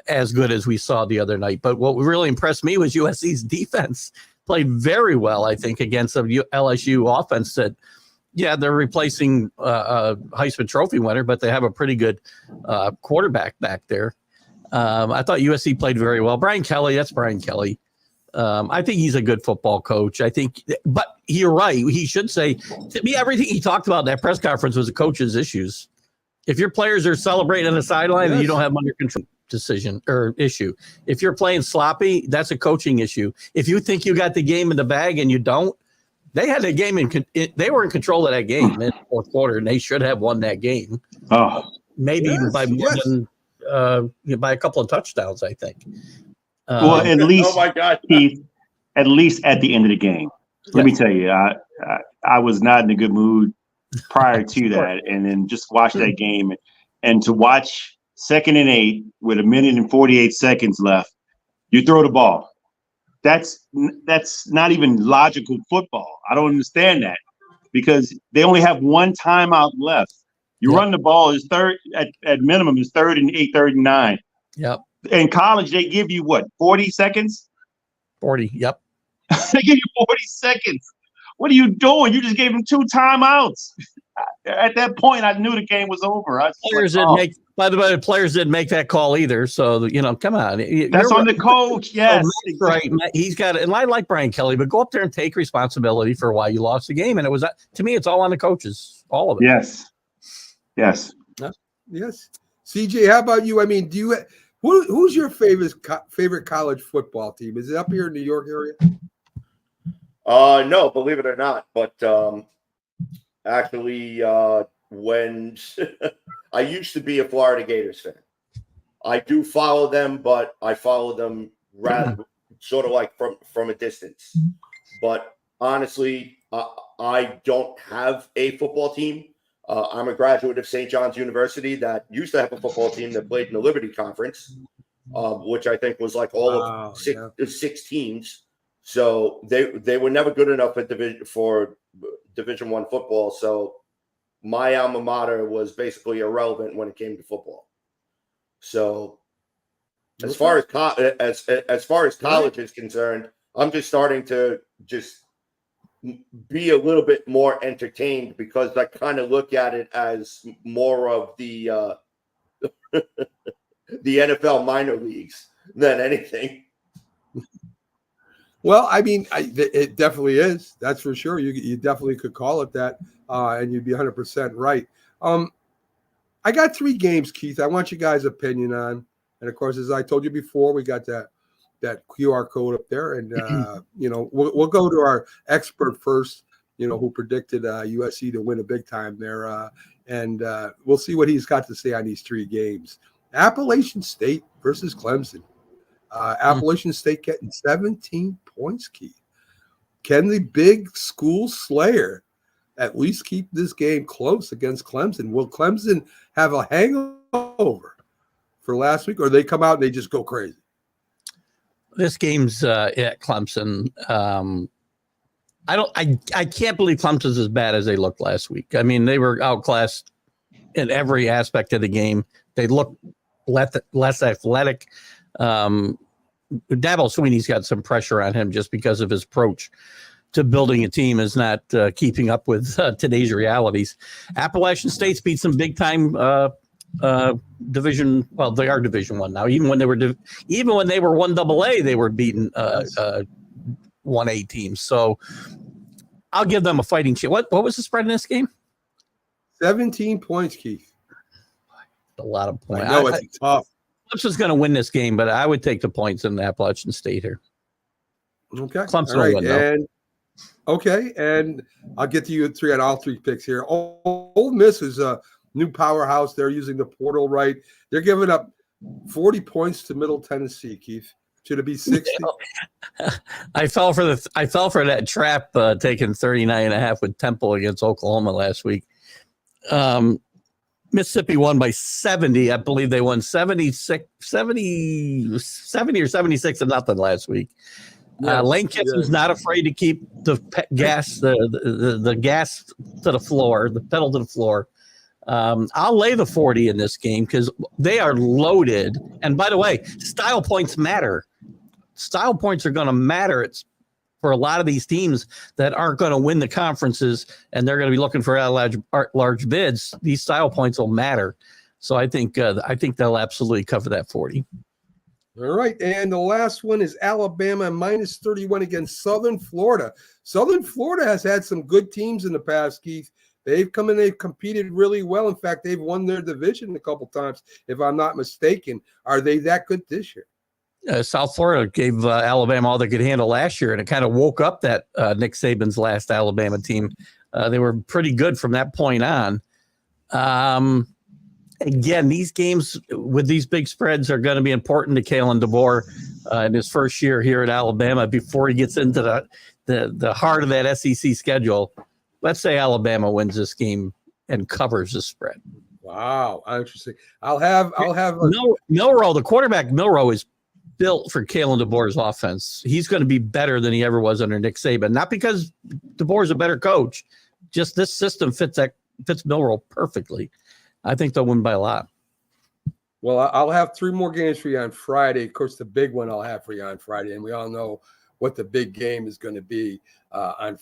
as good as we saw the other night. But what really impressed me was USC's defense played very well, I think, against a LSU offense that, yeah, they're replacing a Heisman Trophy winner, but they have a pretty good quarterback back there. I thought USC played very well. Brian Kelly, that's Brian Kelly. I think he's a good football coach. I think, but you're right. He should say, to me, everything he talked about in that press conference was the coach's issues. If your players are celebrating on the sideline and you don't have them under control, decision or issue. If you're playing sloppy, that's a coaching issue. If you think you got the game in the bag and you don't, they had the game they were in control of that game in the fourth quarter, and they should have won that game. Oh, maybe even by more than by a couple of touchdowns, I think. Well, at least, oh my God, Keith, at least at the end of the game. Let me tell you, I was not in a good mood prior to that, and then just watch that game, and to watch 2nd and 8 with 1 minute and 48 seconds left, you throw the ball. That's not even logical football. I don't understand that, because they only have one timeout left. You run the ball is third at minimum is 3rd and 8, 3rd and 9. Yep. In college, they give you what, 40 seconds? 40. Yep. They give you 40 seconds. What are you doing? You just gave them 2 timeouts. At that point, I knew the game was over. By the way, the players didn't make that call either. So, come on. That's on the coach. Yes. Right. He's got it. And I like Brian Kelly, but go up there and take responsibility for why you lost the game. And it was, to me, it's all on the coaches. All of it. Yes. Yes. Yes. CJ, how about you? I mean, who's your favorite college football team? Is it up here in New York area? No, believe it or not. But actually, when I used to be a Florida Gators fan, I do follow them, but I follow them rather sort of like from a distance. But honestly, I don't have a football team. I'm a graduate of St. John's University that used to have a football team that played in the Liberty Conference, which I think was like all of 6 teams. So they were never good enough at Division I football. So my alma mater was basically irrelevant when it came to football. So as far as college is concerned, I'm just starting to just be a little bit more entertained, because I kind of look at it as more of the the NFL minor leagues than anything. Well, I mean, it definitely is. That's for sure. You definitely could call it that, and you'd be 100% right. I got 3 games, Keith, I want you guys' opinion on. And, of course, as I told you before, we got that QR code up there. And, we'll go to our expert first, who predicted USC to win a big time there. And we'll see what he's got to say on these 3 games. Appalachian State versus Clemson. Appalachian State getting 17 points, Keith. Can the big school slayer at least keep this game close against Clemson? Will Clemson have a hangover for last week, or they come out and they just go crazy? This game's at Clemson. I can't believe Clemson's as bad as they looked last week. I mean, they were outclassed in every aspect of the game. They look less athletic. Dabo Sweeney's got some pressure on him just because of his approach to building a team is not keeping up with today's realities. Appalachian State's beat some big time division. Well, they are Division I now. Even when they were 1AA, they were beating 1A teams. So I'll give them a fighting chance. What was the spread in this game? 17 points, Keith. A lot of points. I know it's tough. Clemson's going to win this game, but I would take the points in the Appalachian State here. Okay. Clemson will win, and I'll get to you at 3 on all 3 picks here. Ole Miss is a new powerhouse. They're using the portal right. They're giving up 40 points to Middle Tennessee, Keith. Should it be 60? I fell for that trap taking 39.5 with Temple against Oklahoma last week. Mississippi won by 70. I believe they won 70 or 76 to nothing last week. Yes, Lane Kiffin's not afraid to keep the gas, the gas to the floor, the pedal to the floor. I'll lay the 40 in this game because they are loaded. And by the way, style points matter. Style points are going to matter. It's for a lot of these teams that aren't going to win the conferences and they're going to be looking for large bids. These style points will matter. So I think they'll absolutely cover that 40. All right, and the last one is Alabama minus 31 against Southern Florida. Southern Florida has had some good teams in the past, Keith. They've come in, they've competed really well. In fact, they've won their division a couple times, if I'm not mistaken. Are they that good this year? South Florida gave Alabama all they could handle last year, and it kind of woke up that Nick Saban's last Alabama team. They were pretty good from that point on. Again, these games with these big spreads are going to be important to Kalen DeBoer in his first year here at Alabama before he gets into the heart of that SEC schedule. Let's say Alabama wins this game and covers the spread. Wow, interesting. I'll have Milroe, the quarterback Milroe is built for Kalen DeBoer's offense. He's going to be better than he ever was under Nick Saban. Not because DeBoer's a better coach, just this system fits Milroe perfectly. I think they'll win by a lot. Well, I'll have 3 more games for you on Friday. Of course, the big one I'll have for you on Friday, and we all know what the big game is going to be on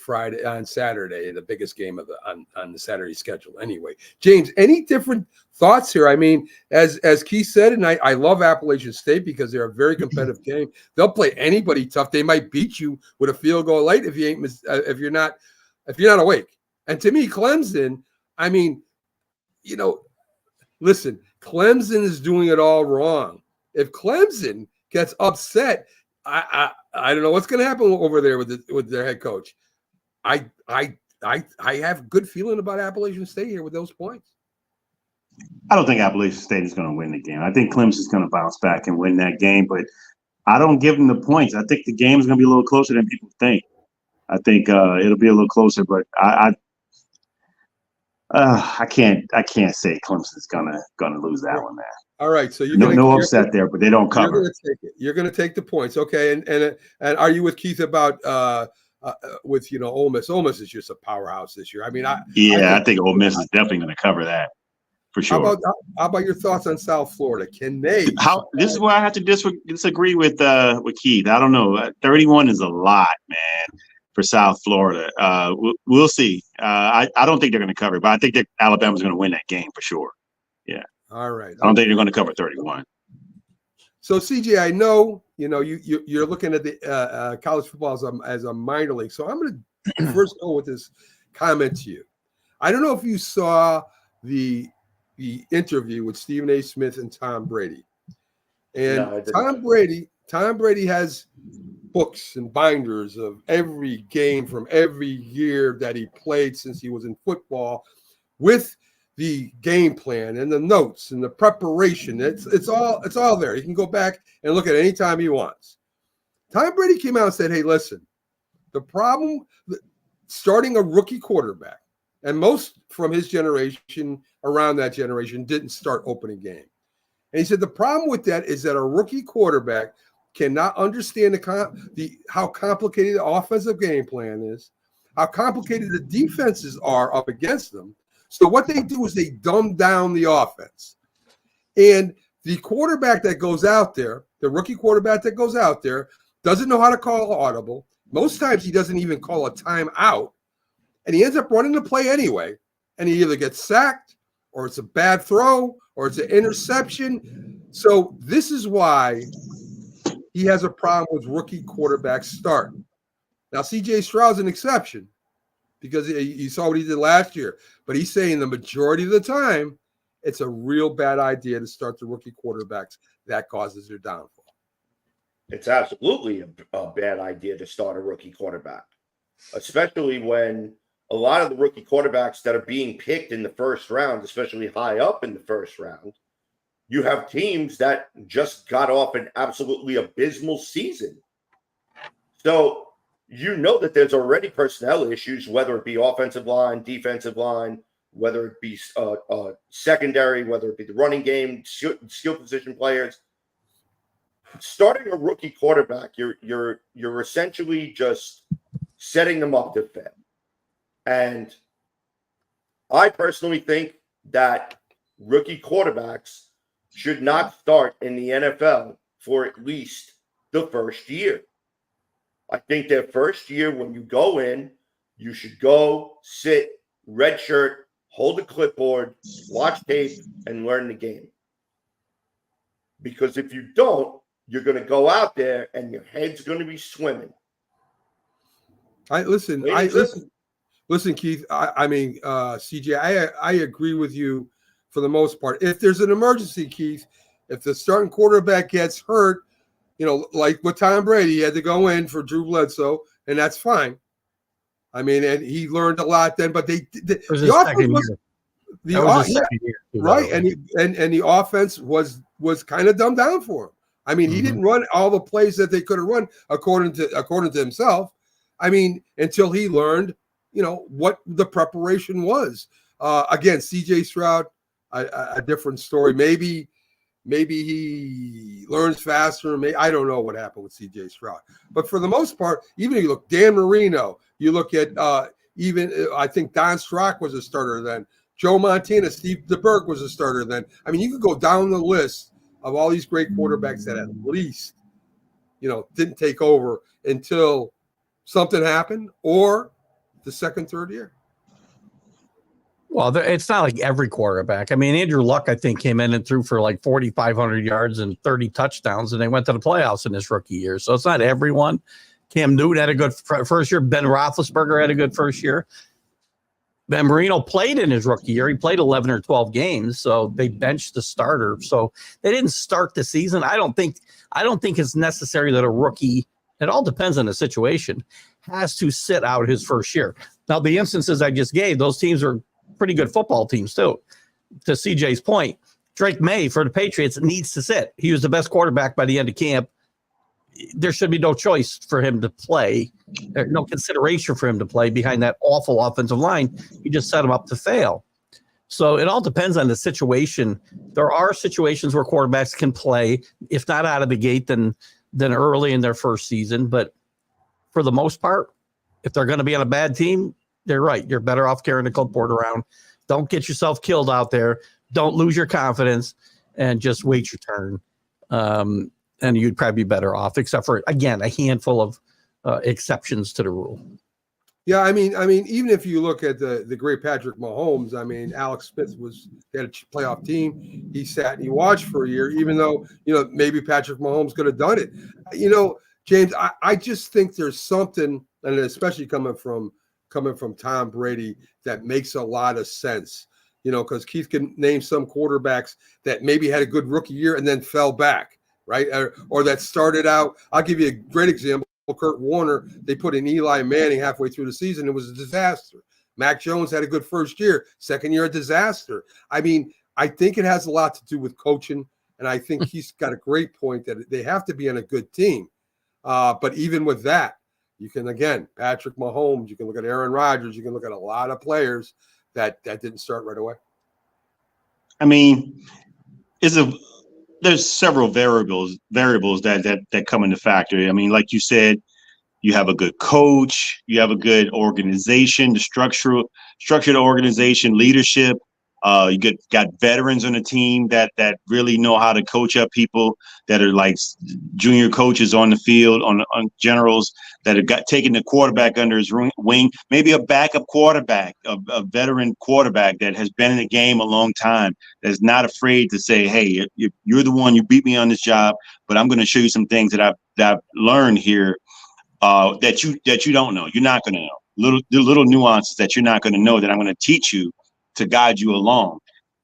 Saturday, the biggest game of on the Saturday schedule. Anyway, James, any different thoughts here? I mean, as Keith said, and I love Appalachian State because they're a very competitive game. They'll play anybody tough. They might beat you with a field goal late if you're not awake. And to me, Clemson, I mean, listen, Clemson is doing it all wrong. If Clemson gets upset, I don't know what's going to happen over there with their head coach. I have good feeling about Appalachian State here with those points. I don't think Appalachian State is going to win the game. I think Clemson's going to bounce back and win that game, but I don't give them the points. I think the game is going to be a little closer than people think. I think it'll be a little closer, but I can't say Clemson's gonna lose that one, man. All right, so no upset there, but they don't cover. You're gonna take the points, okay? And are you with Keith about with Ole Miss? Ole Miss is just a powerhouse this year. I mean, I think Ole Miss is definitely gonna cover that for sure. How about your thoughts on South Florida? Can they? This is where I have to disagree with Keith. I don't know. 31 is a lot, man. For South Florida. We'll see. I don't think they're going to cover, but I think that Alabama's going to win that game for sure. Yeah. All right. I don't think they're going to cover 31. So, CJ, I know you're looking at the college football as a minor league. So I'm going to first go with this comment to you. I don't know if you saw the interview with Stephen A. Smith and Tom Brady. And no, Tom Brady has books and binders of every game from every year that he played since he was in football with the game plan and the notes and the preparation. It's all there. He can go back and look at it anytime he wants. Tom Brady came out and said, hey, listen, the problem starting a rookie quarterback, and most from his generation, around that generation, didn't start opening game. And he said the problem with that is that a rookie quarterback cannot understand how complicated the offensive game plan is, how complicated the defenses are up against them. So what they do is they dumb down the offense. And the quarterback that goes out there, the rookie quarterback that goes out there, doesn't know how to call audible. Most times he doesn't even call a timeout. And he ends up running the play anyway. And he either gets sacked or it's a bad throw or it's an interception. So this is why he has a problem with rookie quarterbacks starting. Now, C.J. Stroud's an exception because you saw what he did last year. But he's saying the majority of the time, it's a real bad idea to start the rookie quarterbacks. That causes their downfall. It's absolutely a bad idea to start a rookie quarterback, especially when a lot of the rookie quarterbacks that are being picked in the first round, especially high up in the first round, you have teams that just got off an absolutely abysmal season. So you know that there's already personnel issues, whether it be offensive line, defensive line, whether it be secondary, whether it be the running game, skill position players. starting a rookie quarterback, you're essentially just setting them up to fail. And I personally think that rookie quarterbacks should not start in the NFL for at least the first year. I think their first year, when you go in, you should go, sit, red shirt, hold a clipboard, watch tape, and learn the game. Because if you don't, you're going to go out there and your head's going to be swimming. Listen, Keith. CJ, I agree with you for the most part. If there's an emergency, Keith, if the starting quarterback gets hurt, like with Tom Brady, he had to go in for Drew Bledsoe, and that's fine. I mean, and he learned a lot then. But the offense was kind of dumbed down for him. I mean, he didn't run all the plays that they could have run according to himself. I mean, until he learned, what the preparation was. Again, CJ Stroud, a different story. Maybe he learns faster. I don't know what happened with CJ Stroud. But for the most part, even if you look Dan Marino, you look at I think Don Strock was a starter then. Joe Montana, Steve DeBerg was a starter then. I mean, you could go down the list of all these great quarterbacks that at least, didn't take over until something happened or the second, third year. Well, it's not like every quarterback. I mean, Andrew Luck, I think, came in and threw for like 4,500 yards and 30 touchdowns, and they went to the playoffs in his rookie year. So it's not everyone. Cam Newton had a good first year. Ben Roethlisberger had a good first year. Ben Marino played in his rookie year. He played 11 or 12 games, so they benched the starter. So they didn't start the season. I don't think it's necessary that a rookie, it all depends on the situation, has to sit out his first year. Now, the instances I just gave, those teams are pretty good football teams too. To CJ's point, Drake May for the Patriots needs to sit. He was the best quarterback by the end of camp. There should be no choice for him to play, no consideration for him to play behind that awful offensive line. You just set him up to fail. So it all depends on the situation. There are situations where quarterbacks can play, if not out of the gate, then early in their first season. But for the most part, if they're going to be on a bad team, they're right. You're better off carrying the clipboard around. Don't get yourself killed out there. Don't lose your confidence, and just wait your turn. And you'd probably be better off, except for, again, a handful of exceptions to the rule. Yeah, I mean, even if you look at the great Patrick Mahomes, I mean, Alex Smith had a playoff team. He sat and he watched for a year, even though, maybe Patrick Mahomes could have done it. James, I just think there's something, and especially coming from Tom Brady, that makes a lot of sense. Because Keith can name some quarterbacks that maybe had a good rookie year and then fell back, right? Or that started out. I'll give you a great example. Kurt Warner, they put in Eli Manning halfway through the season. It was a disaster. Mac Jones had a good first year. Second year, a disaster. I mean, I think it has a lot to do with coaching. And I think he's got a great point that they have to be on a good team. But even with that, you can, again, Patrick Mahomes, you can look at Aaron Rodgers, you can look at a lot of players that didn't start right away. I mean, there's several variables that come into factor. I mean, like you said, you have a good coach, you have a good organization, the structured organization, leadership. You got veterans on the team that really know how to coach up people that are like junior coaches on the field, on generals that have taken the quarterback under his wing, maybe a backup quarterback, a veteran quarterback that has been in the game a long time, that's not afraid to say, hey, you're the one, you beat me on this job, but I'm going to show you some things that I've learned here that you don't know. You're not going to know little nuances that you're not going to know that I'm going to teach you to guide you along.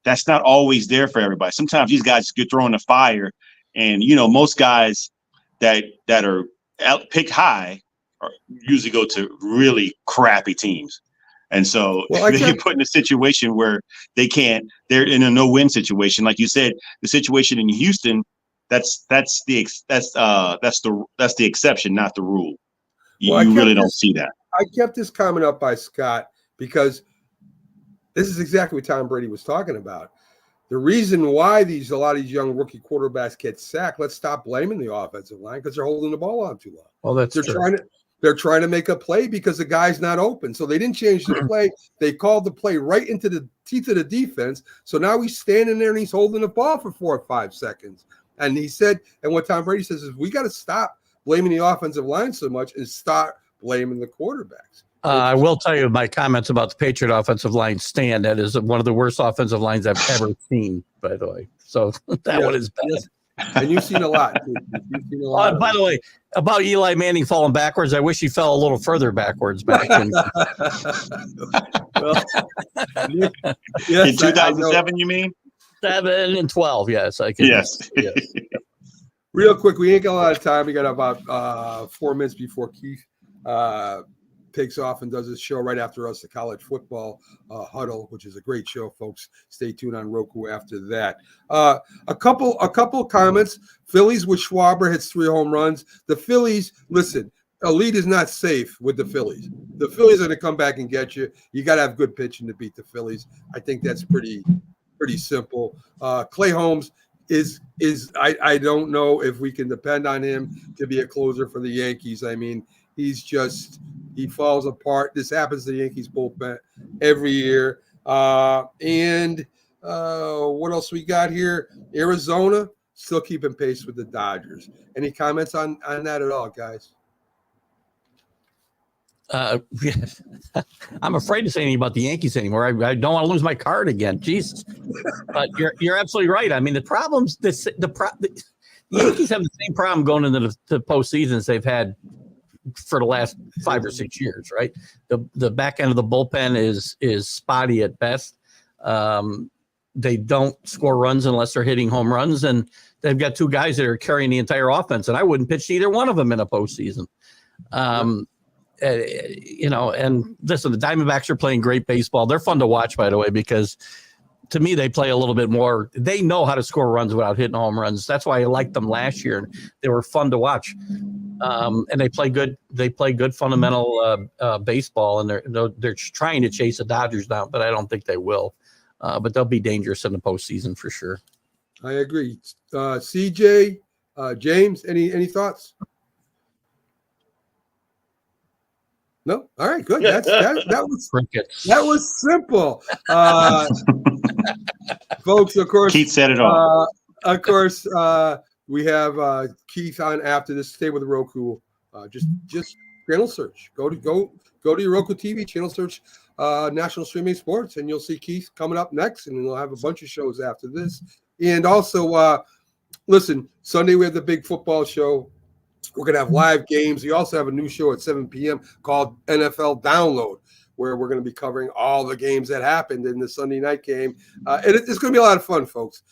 That's not always there for everybody. Sometimes these guys get thrown in the fire, and most guys that are picked high usually go to really crappy teams, and so they get put in a situation where they're in a no-win situation. Like you said, the situation in Houston, that's the exception, not the rule. You really don't see that. I kept this comment up by Scott because this is exactly what Tom Brady was talking about. The reason why a lot of these young rookie quarterbacks get sacked, let's stop blaming the offensive line because they're holding the ball on too long. Well, that's true. They're trying to make a play because the guy's not open. So they didn't change the play. They called the play right into the teeth of the defense. So now he's standing there and he's holding the ball for 4 or 5 seconds. And he said, and what Tom Brady says is, we got to stop blaming the offensive line so much and start blaming the quarterbacks. I will tell you my comments about the Patriot offensive line stand. That is one of the worst offensive lines I've ever seen, by the way. So that one is bad. Yes. And you've seen a lot. By the way, about Eli Manning falling backwards, I wish he fell a little further backwards back in. Well, yes, in 2007, you mean? 7 and 12, yes. Yes. Real quick, we ain't got a lot of time. We got about 4 minutes before Keith takes off and does his show right after us, the college football huddle, which is a great show, folks. Stay tuned on Roku after that. A couple comments. Phillies with Schwarber hits 3 home runs. The Phillies, listen, Elite is not safe with the Phillies. The Phillies are going to come back and get you. You got to have good pitching to beat the Phillies. I think that's pretty simple. Clay Holmes is I don't know if we can depend on him to be a closer for the Yankees. I mean, he falls apart. This happens to the Yankees bullpen every year. And what else we got here? Arizona still keeping pace with the Dodgers. Any comments on that at all, guys? I'm afraid to say anything about the Yankees anymore. I don't want to lose my card again. Jesus. But you're absolutely right. I mean, the Yankees have the same problem going into the postseason as they've had for the last 5 or 6 years, right? The back end of the bullpen is spotty at best. They don't score runs unless they're hitting home runs, and they've got 2 guys that are carrying the entire offense, and I wouldn't pitch to either one of them in a postseason. And listen, the Diamondbacks are playing great baseball. They're fun to watch, by the way, because to me, they play a little bit more. They know how to score runs without hitting home runs. That's why I liked them last year. They were fun to watch. And they play good. They play good fundamental baseball, and they're trying to chase the Dodgers down, but I don't think they will. But they'll be dangerous in the postseason for sure. I agree. CJ, James, any thoughts? No. All right. Good. That was simple. Folks, of course. Keith said it all. Of course. We have Keith on after this. Stay with Roku. Just channel search. Go to your Roku TV channel search National Streaming Sports, and you'll see Keith coming up next, and we'll have a bunch of shows after this. And also, listen, Sunday we have the big football show. We're gonna have live games. We also have a new show at 7 p.m. called NFL Download, where we're going to be covering all the games that happened in the Sunday night game. And it's going to be a lot of fun, folks.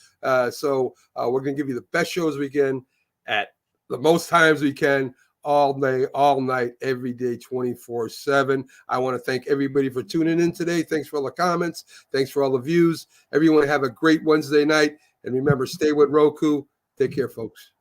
So we're going to give you the best shows we can at the most times we can, all day, all night, every day, 24/7. I want to thank everybody for tuning in today. Thanks for all the comments. Thanks for all the views. Everyone have a great Wednesday night. And remember, stay with Roku. Take care, folks.